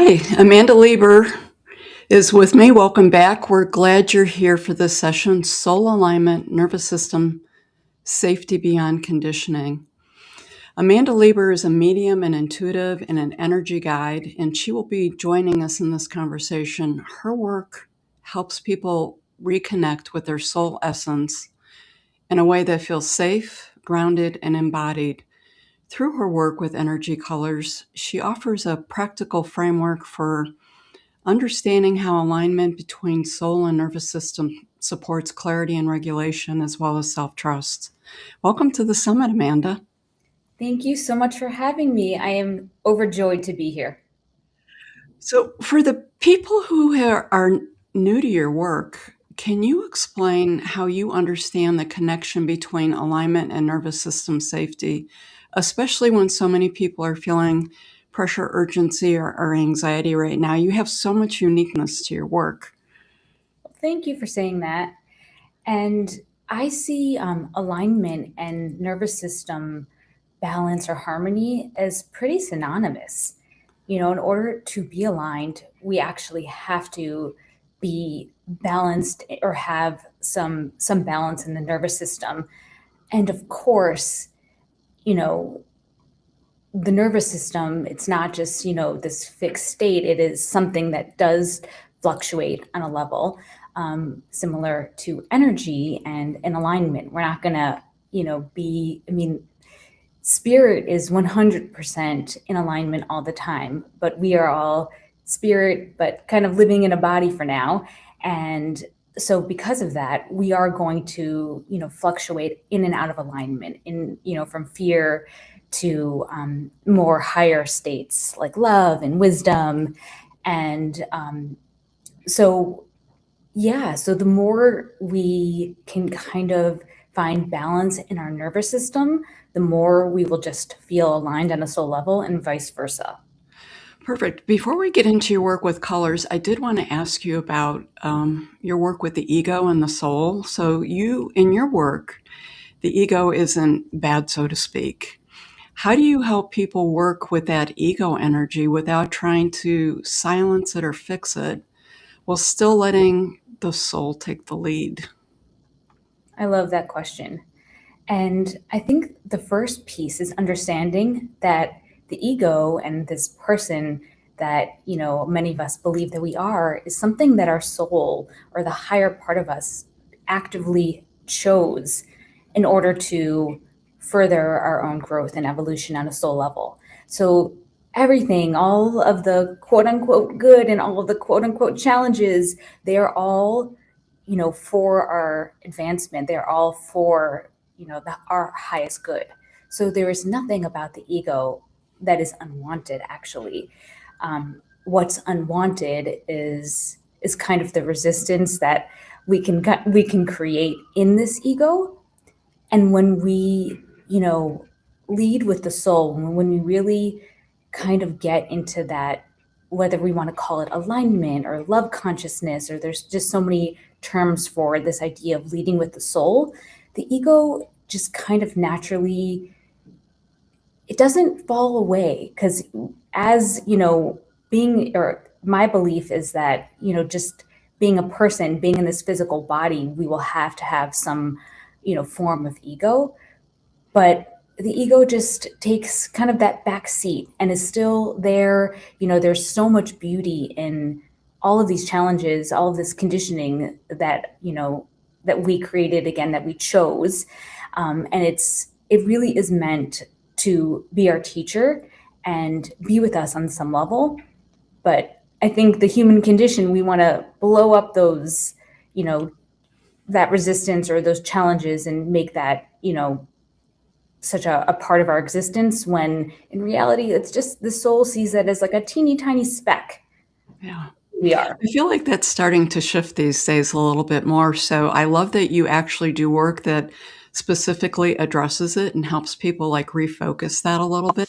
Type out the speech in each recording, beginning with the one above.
Hi, Amanda Lieber is with me. Welcome back. We're glad you're here for this session, Soul Alignment, Nervous System, Safety Beyond Conditioning. Amanda Lieber is a medium, an intuitive, and an energy guide, and she will be joining us in this conversation. Her work helps people reconnect with their soul essence in a way that feels safe, grounded, and embodied. Through her work with energy colors, she offers a practical framework for understanding how alignment between soul and nervous system supports clarity and regulation as well as self-trust. Welcome to the summit, Amanda. Thank you so much for having me. I am overjoyed to be here. So, for the people who are new to your work, can you explain how you understand the connection between alignment and nervous system safety, especially when so many people are feeling pressure, urgency, or anxiety right now? You have so much uniqueness to your work. Well, thank you for saying that. And I see alignment and nervous system balance or harmony as pretty synonymous. In order to be aligned, we actually have to be balanced or have some balance in the nervous system. And of course, you know, the nervous system, it's not just, this fixed state. It is something that does fluctuate on a level, similar to energy and alignment. We're not going to, spirit is 100% in alignment all the time, but we are all spirit, but kind of living in a body for now. And so because of that, we are going to, fluctuate in and out of alignment from fear to more higher states like love and wisdom. And so, yeah, so the more we can kind of find balance in our nervous system, the more we will just feel aligned on a soul level and vice versa. Perfect. Before we get into your work with colors, I did want to ask you about your work with the ego and the soul. So, in your work, the ego isn't bad, so to speak. How do you help people work with that ego energy without trying to silence it or fix it while still letting the soul take the lead? I love that question. And I think the first piece is understanding that the ego and this person that, many of us believe that we are is something that our soul or the higher part of us actively chose in order to further our own growth and evolution on a soul level. So everything, all of the quote unquote good and all of the quote unquote challenges, they are all, for our advancement. They're all for our highest good. So there is nothing about the ego that is unwanted. Actually, what's unwanted is kind of the resistance that we can create in this ego. And when we lead with the soul, when we really kind of get into that, whether we want to call it alignment or love consciousness, or there's just so many terms for this idea of leading with the soul, the ego just kind of naturally, it doesn't fall away. Because as being, or my belief is that just being a person, being in this physical body, we will have to have some form of ego. But the ego just takes kind of that back seat and is still there. There's so much beauty in all of these challenges, all of this conditioning that that we created, again, that we chose. And it really is meant to be our teacher and be with us on some level. But I think the human condition, we want to blow up those, that resistance or those challenges and make that, such a part of our existence, when in reality, it's just the soul sees it as like a teeny tiny speck. Yeah. We are. I feel like that's starting to shift these days a little bit more. So I love that you actually do work that specifically addresses it and helps people like refocus that a little bit.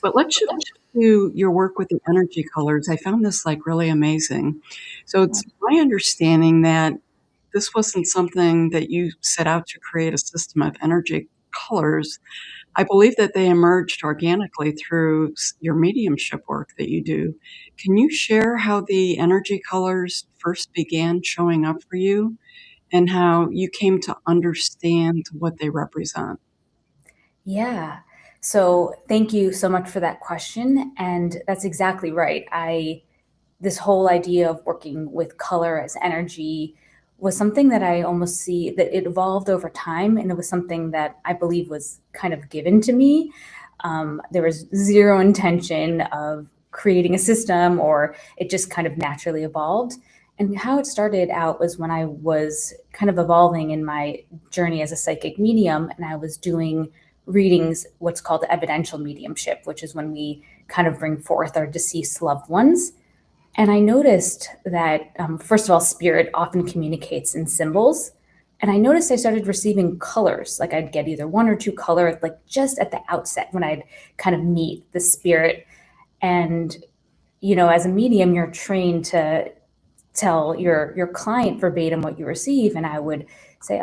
But let's shift to your work with the energy colors. I found this like really amazing. So it's my understanding that this wasn't something that you set out to create a system of energy colors, I believe that they emerged organically through your mediumship work that you do. Can you share how the energy colors first began showing up for you and how you came to understand what they represent? Yeah. So thank you so much for that question. And that's exactly right. This whole idea of working with color as energy was something that I almost see that it evolved over time. And it was something that I believe was kind of given to me. There was zero intention of creating a system, or it just kind of naturally evolved. And how it started out was when I was kind of evolving in my journey as a psychic medium, and I was doing readings, what's called evidential mediumship, which is when we kind of bring forth our deceased loved ones. And I noticed that, first of all, spirit often communicates in symbols. And I noticed I started receiving colors. Like I'd get either one or two colors, like just at the outset when I'd kind of meet the spirit. And, as a medium, you're trained to tell your client verbatim what you receive. And I would say,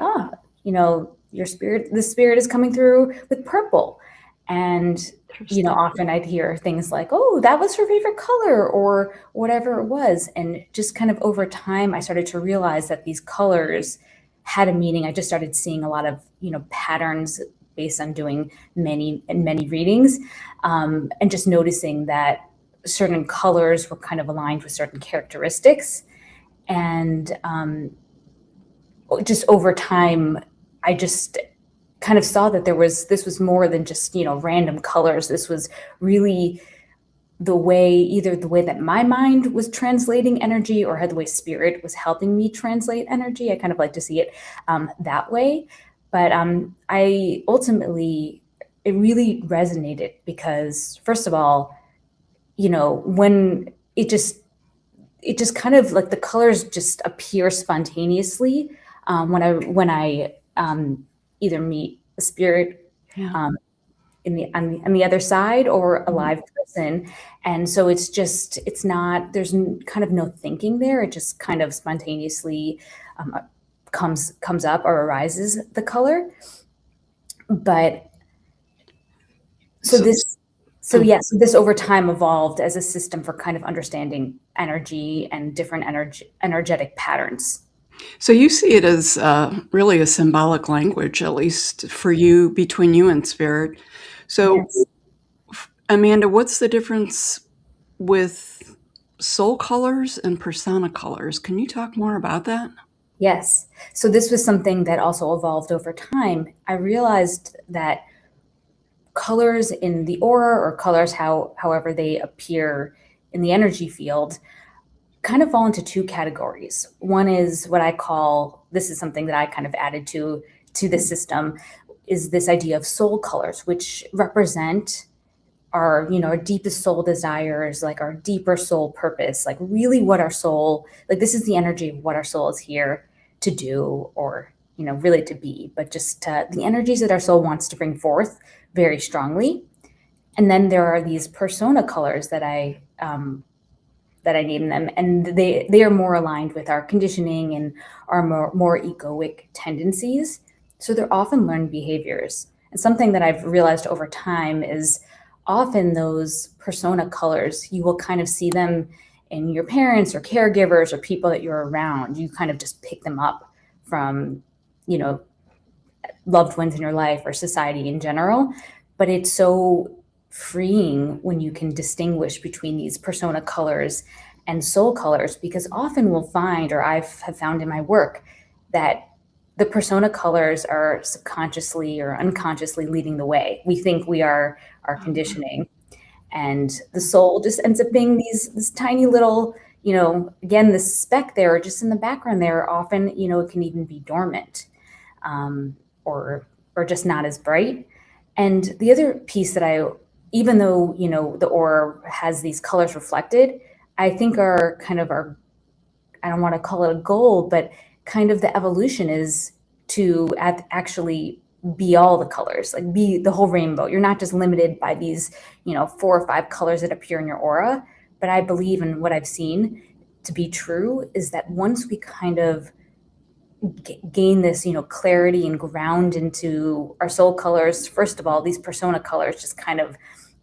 the spirit is coming through with purple. And Interesting. often I'd hear things like, oh, that was her favorite color or whatever it was. And just kind of over time, I started to realize that these colors had a meaning. I just started seeing a lot of, patterns based on doing many and many readings, and just noticing that certain colors were kind of aligned with certain characteristics. And just over time, I just kind of saw that this was more than just, random colors. This was really either the way that my mind was translating energy or the way spirit was helping me translate energy. I kind of like to see it that way. But I ultimately, it really resonated because, first of all, when it just kind of like the colors just appear spontaneously when I either meet a spirit Yeah. on the other side or a live person. And so it's not, there's kind of no thinking there. It just kind of spontaneously comes up or arises, the color. But so So, this so oh, yes, this over time evolved as a system for kind of understanding energy and different energetic patterns. so you see it as really a symbolic language, at least for you, between you and spirit. So, Yes. Amanda, what's the difference with soul colors and persona colors? Can you talk more about that? Yes. So this was something that also evolved over time. I realized that colors in the aura, or colors however they appear in the energy field, kind of fall into two categories. One is what I call, this is something that I kind of added to the system, is this idea of soul colors, which represent our deepest soul desires, like our deeper soul purpose, like really what our soul, like this is the energy of what our soul is here to do, or really to be, but just the energies that our soul wants to bring forth very strongly. And then there are these persona colors that I name them, and they are more aligned with our conditioning and our more egoic tendencies. So they're often learned behaviors. And something that I've realized over time is often those persona colors, you will kind of see them in your parents or caregivers or people that you're around. You kind of just pick them up from, you know, loved ones in your life or society in general. But it's so freeing when you can distinguish between these persona colors and soul colors, because often we'll find, or have found in my work, that the persona colors are subconsciously or unconsciously leading the way. We think we are our conditioning, and the soul just ends up being this tiny little, again, this speck there, just in the background there. Often, it can even be dormant, or just not as bright. And the other piece that even though the aura has these colors reflected, I think are kind of our, I don't want to call it a goal, but kind of the evolution is to actually be all the colors, like be the whole rainbow. You're not just limited by these, 4 or 5 colors that appear in your aura. But I believe, in what I've seen to be true, is that once we kind of gain this, clarity and ground into our soul colors, first of all, these persona colors just kind of,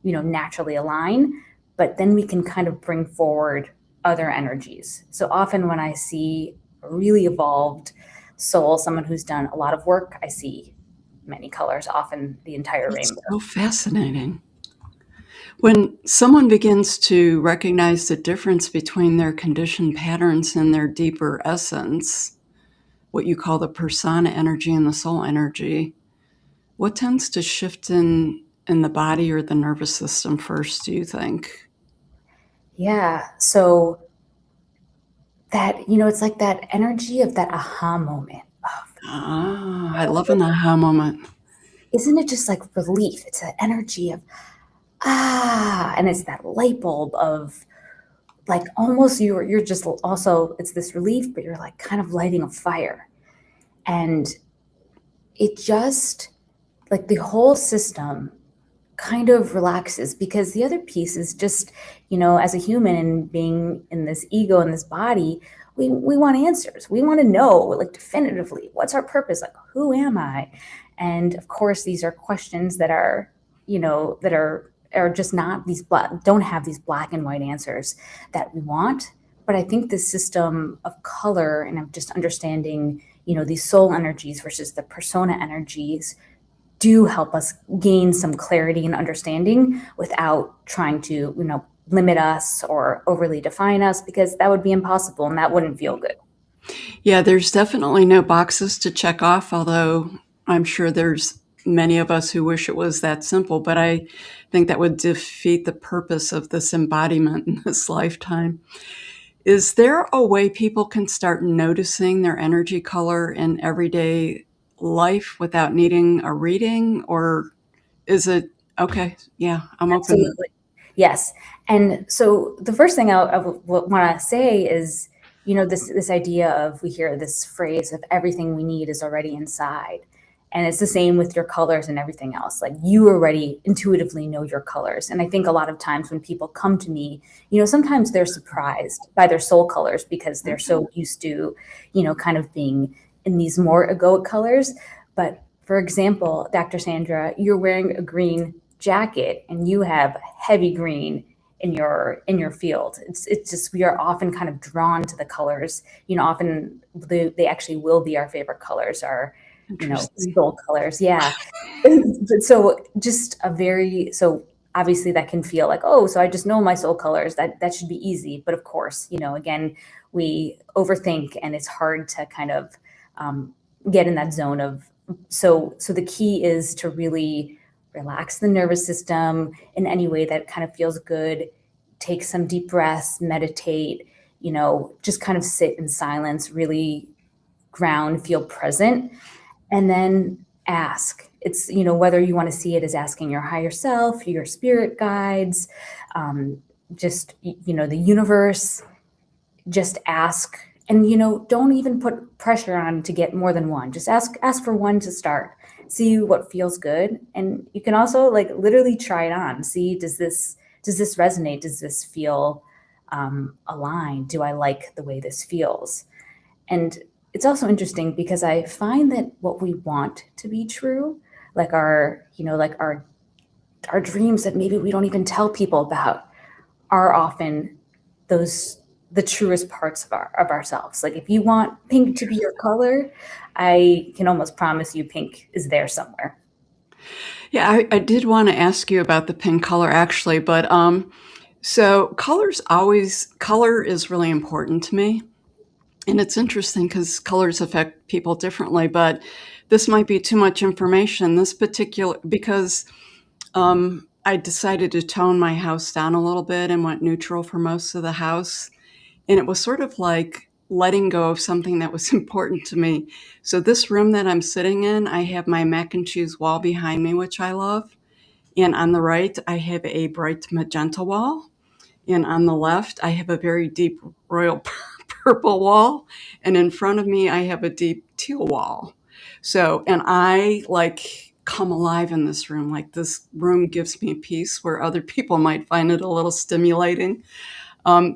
naturally align, but then we can kind of bring forward other energies. So often when I see a really evolved soul, someone who's done a lot of work, I see many colors, often the entire It's rainbow. so fascinating. When someone begins to recognize the difference between their conditioned patterns and their deeper essence, what you call the persona energy and the soul energy, what tends to shift in the body or the nervous system first, do you think? Yeah. So that, it's like that energy of that aha moment of, Ah, I love an aha moment. isn't it just like relief? It's an energy of, and it's that light bulb of like almost you're just also, it's this relief, but you're like kind of lighting a fire. And it just, like, the whole system kind of relaxes, because the other piece is just, as a human and being in this ego in this body, we want answers. We want to know, like, definitively, what's our purpose? Like, who am I? And of course, these are questions that are, are just not these don't have these black and white answers that we want. But I think the system of color and of just understanding, these soul energies versus the persona energies do help us gain some clarity and understanding without trying to, limit us or overly define us, because that would be impossible and that wouldn't feel good. Yeah, there's definitely no boxes to check off, although I'm sure there's many of us who wish it was that simple, but I think that would defeat the purpose of this embodiment in this lifetime. Is there a way people can start noticing their energy color in everyday life without needing a reading? Or is it okay? Yeah, I'm open. Absolutely. Yes. And so the first thing I want to say is, this idea of, we hear this phrase of everything we need is already inside. And it's the same with your colors and everything else. Like, you already intuitively know your colors. And I think a lot of times when people come to me, sometimes they're surprised by their soul colors because they're so used to, kind of being in these more egoic colors. But for example, Dr. Sandra, you're wearing a green jacket and you have heavy green in your field. It's just, we are often kind of drawn to the colors. Often they actually will be our favorite colors, our, Interesting. soul colors. Yeah. So just so obviously that can feel like, oh, so I just know my soul colors. That should be easy. But of course, again, we overthink and it's hard to kind of get in that zone of, so the key is to really relax the nervous system in any way that kind of feels good. Take some deep breaths, meditate, just kind of sit in silence, really ground, feel present, and then ask. It's, whether you want to see it as asking your higher self, your spirit guides, just, the universe, just ask. And, don't even put pressure on to get more than one. Just ask for one to start. See what feels good. And you can also, like, literally try it on. See, does this resonate? Does this feel aligned? Do I like the way this feels? And it's also interesting because I find that what we want to be true, like our dreams that maybe we don't even tell people about, are often those the truest parts of ourselves. Like, if you want pink to be your color, I can almost promise you pink is there somewhere. Yeah, I did want to ask you about the pink color actually, but so color is really important to me. And it's interesting because colors affect people differently, but this might be too much information. This particular, because I decided to tone my house down a little bit and went neutral for most of the house. And it was sort of like letting go of something that was important to me. So this room that I'm sitting in, I have my mac and cheese wall behind me, which I love. And on the right, I have a bright magenta wall. And on the left, I have a very deep royal purple wall. And in front of me, I have a deep teal wall. So, and I like come alive in this room. Like, this room gives me peace where other people might find it a little stimulating.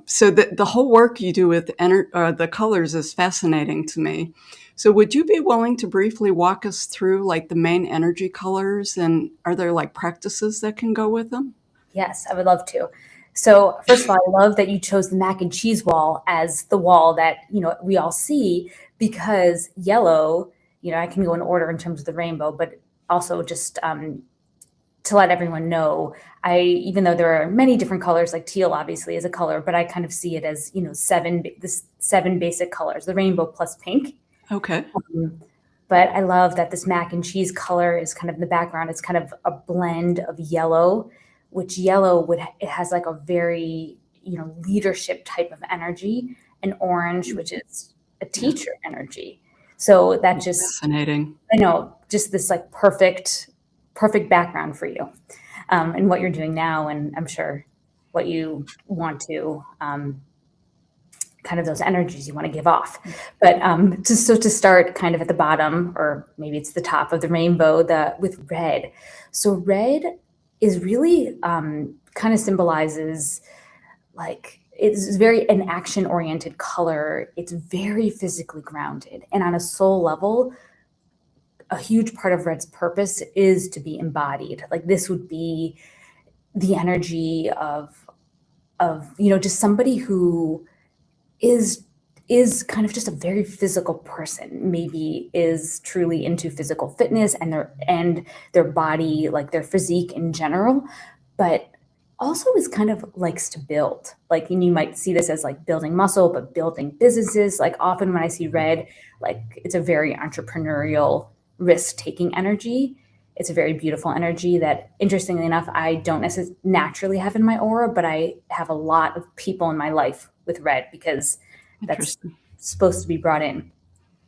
So the whole work you do with the colors is fascinating to me. So would you be willing to briefly walk us through like the main energy colors, and are there like practices that can go with them? Yes, I would love to. So, first of all, I love that you chose the mac and cheese wall as the wall that, we all see, because yellow, I can go in order in terms of the rainbow, but also just to let everyone know, even though there are many different colors, like teal obviously is a color, but I kind of see it as, seven basic colors, the rainbow plus pink. Okay. But I love that this mac and cheese color is kind of in the background. It's kind of a blend of yellow, which it has like a very, leadership type of energy, and orange, which is a Yeah. teacher energy. So that just, Fascinating. I know, just this like perfect background for you, and what you're doing now. And I'm sure what you want to, kind of those energies you want to give off. But to start kind of at the bottom, or maybe it's the top of the rainbow, with red. So red is really, kind of symbolizes, like, it's very an action oriented color. It's very physically grounded, and on a soul level, a huge part of red's purpose is to be embodied. Like, this would be the energy of just somebody who is is kind of just a very physical person, maybe is truly into physical fitness and their body, like their physique in general, but also is kind of likes to build. Like, and you might see this as like building muscle, but building businesses. Like, often when I see red, like, it's a very entrepreneurial, risk-taking energy. It's a very beautiful energy that, interestingly enough, I don't necessarily naturally have in my aura, but I have a lot of people in my life with red, because that's Interesting. supposed to be brought in.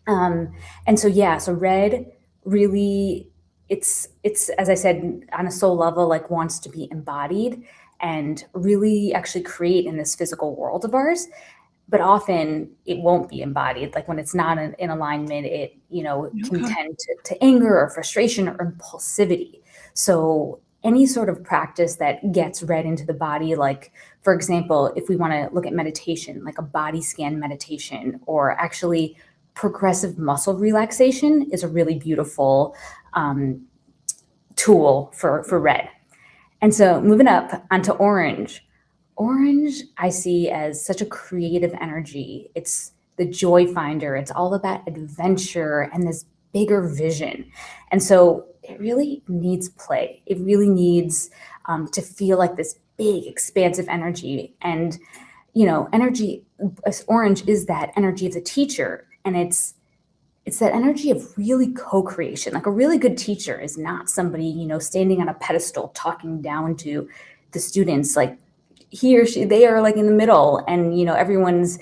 Um, and so, yeah, so red really, it's as I said, on a soul level, like, wants to be embodied and really actually create in this physical world of ours. But often it won't be embodied. Like, when it's not in alignment, it, can Okay. tend to anger or frustration or impulsivity. So any sort of practice that gets read into the body, like, for example, if we want to look at meditation, like a body scan meditation, or actually progressive muscle relaxation, is a really beautiful, um, tool for red. And so, moving up onto orange. Orange, I see as such a creative energy. It's the joy finder. It's all about adventure and this bigger vision. And so it really needs play. It really needs, to feel like this big, expansive energy. And, energy, orange is that energy of the teacher. And it's that energy of really co-creation. Like, a really good teacher is not somebody, standing on a pedestal talking down to the students. Like, they are like in the middle, and, everyone's,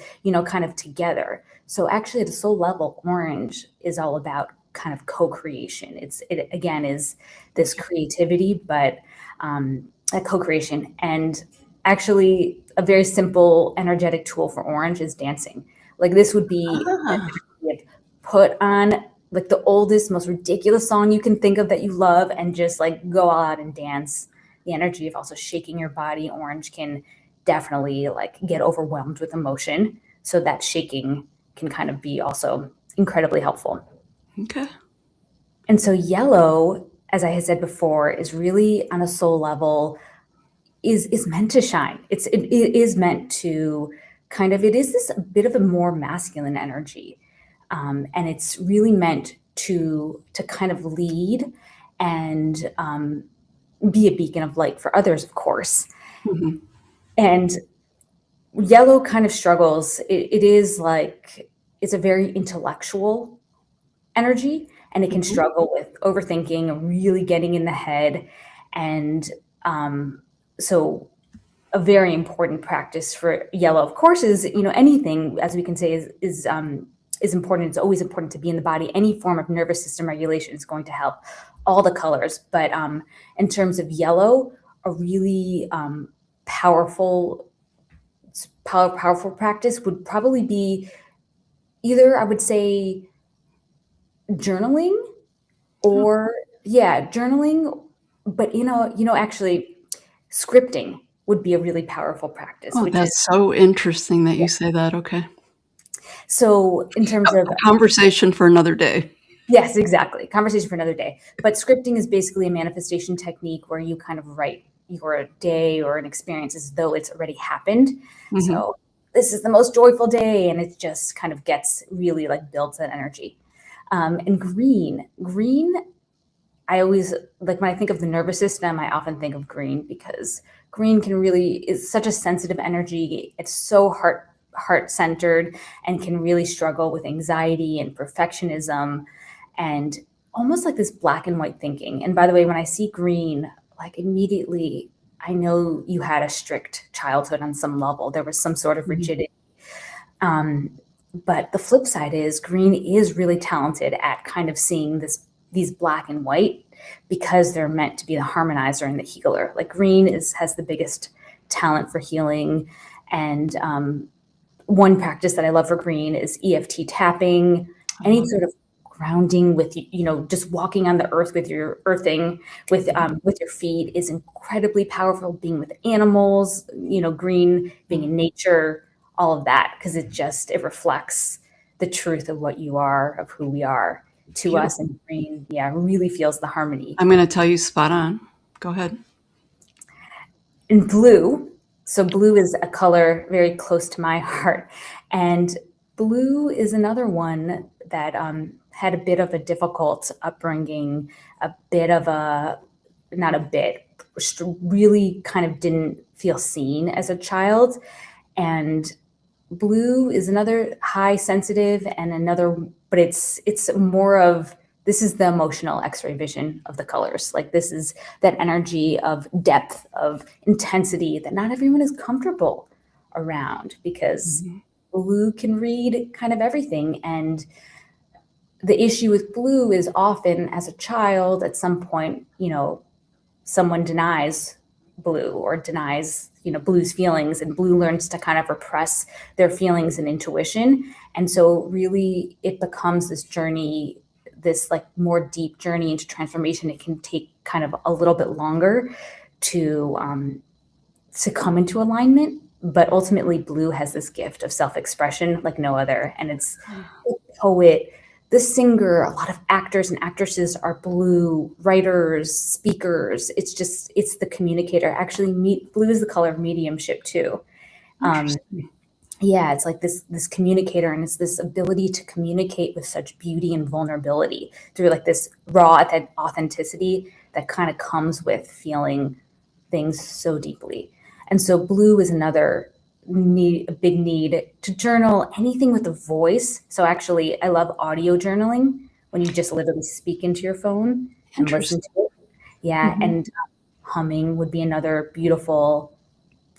kind of together. So actually, at a soul level, orange is all about kind of co-creation. It again is this creativity, but, a co-creation. And actually, a very simple energetic tool for orange is dancing. Like, this would be Ah, put on like the oldest, most ridiculous song you can think of that you love, and just like go all out and dance. The energy of also shaking your body. Orange can definitely like get overwhelmed with emotion. So that shaking can kind of be also incredibly helpful. okay. And so yellow, as I had said before, is really on a soul level, is meant to shine. It is meant to kind of, it is this bit of a more masculine energy, and it's really meant to kind of lead and, be a beacon of light for others, of course. Mhm. And yellow kind of struggles. It is like, it's a very intellectual energy, and it can Mhm. struggle with overthinking and really getting in the head. And, so a very important practice for yellow, of course, is, anything, as we can say, is important. It's always important to be in the body. Any form of nervous system regulation is going to help. All the colors, but, in terms of yellow, a really, powerful powerful practice would probably be, either I would say, journaling, Oh, or, yeah, journaling, but, actually, scripting would be a really powerful practice, oh, which is, that's so interesting that you say that. Okay. So in terms of, A conversation for another day. yes, exactly. Conversation for another day. But scripting is basically a manifestation technique where you kind of write your day or an experience as though it's already happened. Mhm. So this is the most joyful day, and it just kind of gets really like builds that energy. And green, I always like when I think of the nervous system, I often think of green because green can really is such a sensitive energy. It's so heart centered and can really struggle with anxiety and perfectionism and almost like this black and white thinking. And by the way, when I see green, like immediately I know you had a strict childhood on some level. There was some sort of rigidity. But the flip side is green is really talented at kind of seeing these black and white because they're meant to be the harmonizer and the healer. Like green has the biggest talent for healing. And one practice that I love for green is EFT tapping, any sort of grounding with, just walking on the earth with your earthing with your feet is incredibly powerful. Being with animals, green, being in nature, all of that, because it reflects the truth of what you are, of who we are to Beautiful. us. And green, really feels the harmony. I'm going to tell you spot on. Go ahead. And blue, so blue is a color very close to my heart. And blue is another one that had a bit of a difficult upbringing, really kind of didn't feel seen as a child. And blue is another high sensitive and but it's more of, this is the emotional x-ray vision of the colors. Like this is that energy of depth, of intensity that not everyone is comfortable around because blue can read kind of everything. And the issue with blue is often as a child, at some point, someone denies blue or denies, blue's feelings, and blue learns to kind of repress their feelings and intuition. And so really it becomes this journey, this like more deep journey into transformation. It can take kind of a little bit longer to come into alignment, but ultimately blue has this gift of self-expression like no other. And it's the poet, the singer, a lot of actors and actresses are blue, writers, speakers. It's the communicator. Actually, blue is the color of mediumship too. It's like this communicator, and it's this ability to communicate with such beauty and vulnerability through like this raw authenticity that kind of comes with feeling things so deeply. And so blue is another a big need to journal anything with a voice. So actually, I love audio journaling when you just literally speak into your phone and listen to it. Yeah, and humming would be another beautiful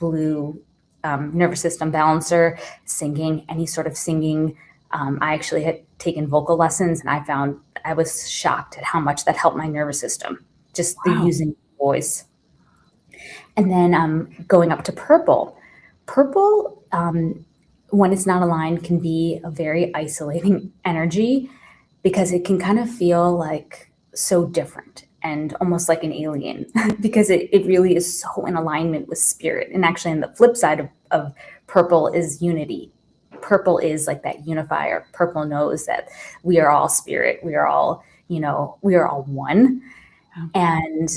blue nervous system balancer. Singing, any sort of singing. I actually had taken vocal lessons, and I was shocked at how much that helped my nervous system, just the using voice. And then going up to purple. Purple, when it's not aligned, can be a very isolating energy because it can kind of feel like so different and almost like an alien because it really is so in alignment with spirit. And actually, on the flip side of purple is unity. Purple is like that unifier. Purple knows that we are all spirit. We are all, we are all one. And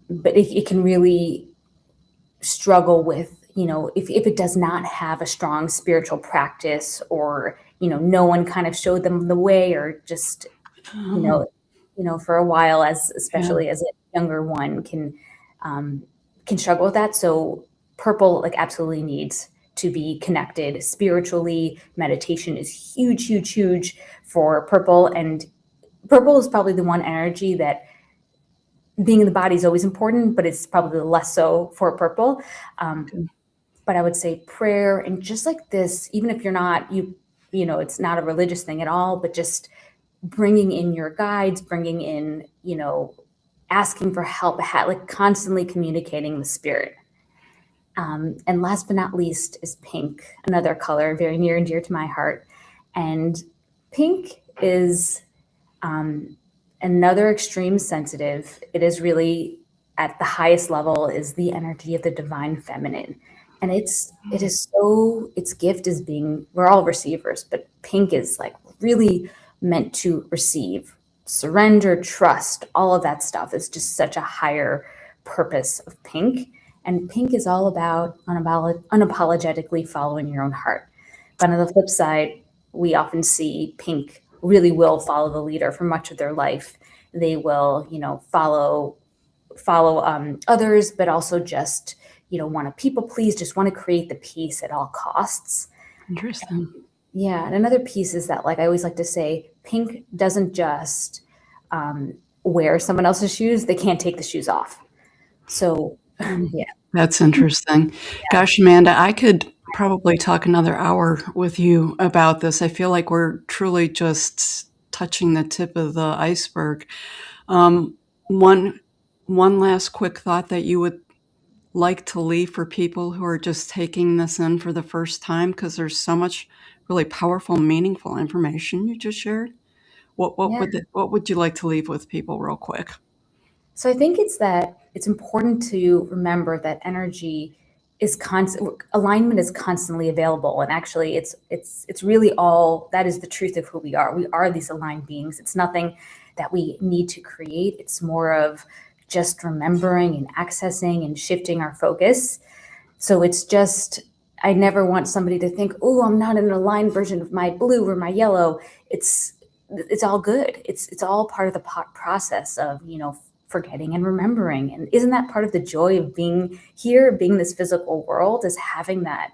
but it can really struggle with, if it does not have a strong spiritual practice, or, no one kind of showed them the way, or just, for a while, especially as a younger one can struggle with that. So purple like absolutely needs to be connected spiritually. Meditation is huge, huge, huge for purple. And purple is probably the one energy that being in the body is always important, but it's probably less so for purple. But I would say prayer, and just like this, even if you're not, it's not a religious thing at all, but just bringing in your guides, bringing in, asking for help, like constantly communicating with spirit. And last but not least is pink, another color very near and dear to my heart. And pink is another extreme sensitive. It is really at the highest level is the energy of the divine feminine. And its gift is being, we're all receivers, but pink is like really meant to receive, surrender, trust, all of that stuff is just such a higher purpose of pink. And pink is all about unapologetically following your own heart. But on the flip side, we often see pink really will follow the leader for much of their life. They will, follow others, but also just, want to people please, just want to create the peace at all costs. Interesting. Yeah, and another piece is that, like I always like to say, pink doesn't just wear someone else's shoes; they can't take the shoes off. So, yeah. That's interesting. Gosh, Amanda, I could probably talk another hour with you about this. I feel like we're truly just touching the tip of the iceberg. Um, one one last quick thought that you would like to leave for people who are just taking this in for the first time, because there's so much really powerful, meaningful information you just shared. Yeah. What would you like to leave with people real quick? So I think it's important to remember that energy is constant, alignment is constantly available, and actually it's really all that is the truth of who we are. We are these aligned beings. It's nothing that we need to create. It's more of just remembering and accessing and shifting our focus. So it's just, I never want somebody to think, oh, I'm not an aligned version of my blue or my yellow. It's all good. It's all part of the process of, forgetting and remembering. And isn't that part of the joy of being here, being this physical world, is having that,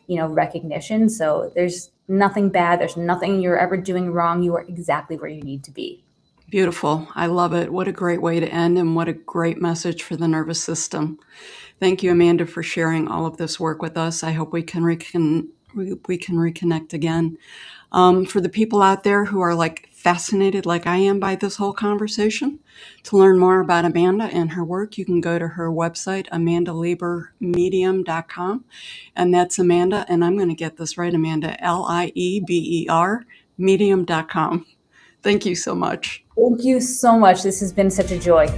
recognition? So there's nothing bad. There's nothing you're ever doing wrong. You are exactly where you need to be. Beautiful. I love it. What a great way to end, and what a great message for the nervous system. Thank you, Amanda, for sharing all of this work with us. I hope we can reconnect again. For the people out there who are fascinated like I am by this whole conversation, to learn more about Amanda and her work, you can go to her website, amandaliebermedium.com. And that's Amanda, and I'm going to get this right, Amanda, Lieber, medium.com. Thank you so much. Thank you so much. This has been such a joy.